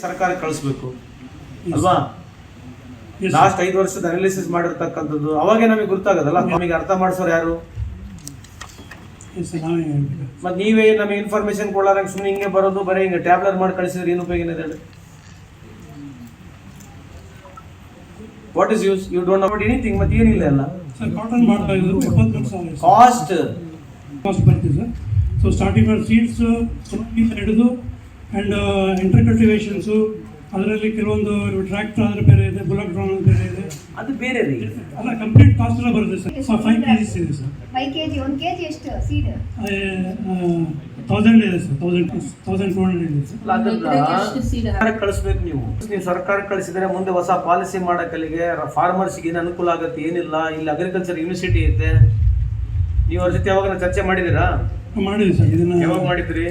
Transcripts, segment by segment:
ಸರ್ಕಾರ ಕಳಿಸ್ಬೇಕು ಅಲ್ವಾ? ಲಾಸ್ಟ್ 5 ವರ್ಷದ ಅನಾಲಿಸಿಸ್ ಮಾಡಿರ್ತಕ್ಕಂಥದ್ದು ಅವಾಗೇ ನಮಗೆ ಗೊತ್ತಾಗೋದಲ್ಲ. ನಮಗೆ ಅರ್ಥ ಮಾಡಿಸೋರು ಯಾರು? ಮತ್ತೆ ನೀವೇ ನಮಗೆ ಇನ್ಫಾರ್ಮೇಶನ್ ಕೊಡಲಾರಂಗೆ ಸುಮ್ಮನೆ ಹಿಂಗೆ ಬರೋದು, ಬರೀ ಹಿಂಗೆ ಟ್ಯಾಬ್ಲೆಟ್ ಮಾಡಿ ಕಳಿಸಿದ್ರೆ ಏನು ಉಪಯೋಗ ಏನಿದೆ ಹೇಳಿ? What is use? You don't know about anything. ಮತ್ತೆ ಏನಿಲ್ಲ ಅಲ್ಲ. ಕಾಸ್ಟ್ ಬರ್ತೀವಿ ಸರ್. ಸೊ ಸ್ಟಾರ್ಟಿಂಗ್ ಸೀಡ್ಸ್ ಹಿಡಿದು ಆ್ಯಂಡ್ ಇಂಟರ್ ಕಲ್ಟಿವೇಷನ್ಸು, ಅದರಲ್ಲಿ ಕೆಲವೊಂದು ಟ್ರ್ಯಾಕ್ಟರ್ ಆದರೆ ಬೇರೆ ಇದೆ, ಬುಲಕ್ ಡ್ರೋನ್ ಅಂತ ಬೇರೆ ಇದೆ, ಅದು ಬೇರೆ ರೀ. ಅಲ್ಲ ಕಂಪ್ಲೀಟ್ ಕಾಸ್ಟ್ ಎಲ್ಲ ಬರುತ್ತೆ ಸರ್. 5 kg ಇದೆ ಸರ್. 5 kg 1 kg ಎಷ್ಟು ಸೀಡ್? 1000 ಇದೆ ಸರ್. 1200 ಇದೆ ಸರ್. ಕಳಿಸ್ಬೇಕು ನೀವು ಸರ್ಕಾರ ಕಳಿಸಿದ್ರೆ ಮುಂದೆ ಹೊಸ ಪಾಲಿಸಿ ಮಾಡೋಕಲ್ಲಿಗೆ ಫಾರ್ಮರ್ಸ್ಗೆ ಏನು ಅನುಕೂಲ ಆಗುತ್ತೆ ಏನಿಲ್ಲ. ಇಲ್ಲಿ ಅಗ್ರಿಕಲ್ಚರ್ ಯೂನಿವರ್ಸಿಟಿ ಐತೆ. ನೀವು ಅವ್ರ ಜೊತೆ ಯಾವಾಗ ಚರ್ಚೆ ಮಾಡಿದ್ದೀರಾ? ಮಾಡಿದ್ವಿ ಸರ್. ಇದನ್ನ ಯಾವಾಗ ಮಾಡಿದ್ರಿ?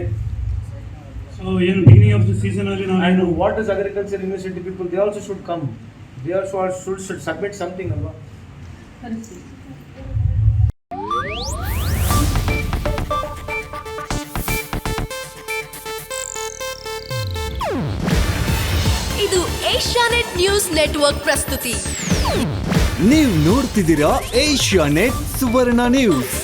ಸೊ ಏನು ಬಿಗಿನಿಂಗ್ ಆಫ್ ದ ಸೀಸನ್ ಅಲ್ಲಿ ನಾವು And what is agriculture university people? They also should come. They also should submit something, alva? ಇದು ಏಷ್ಯಾನೆಟ್ ನ್ಯೂಸ್ ನೆಟ್ವರ್ಕ್ ಪ್ರಸ್ತುತಿ. ನೀವು ನೋಡ್ತಿದ್ದೀರಾ ಏಷ್ಯಾನೆಟ್ ಸುವರ್ಣ ನ್ಯೂಸ್.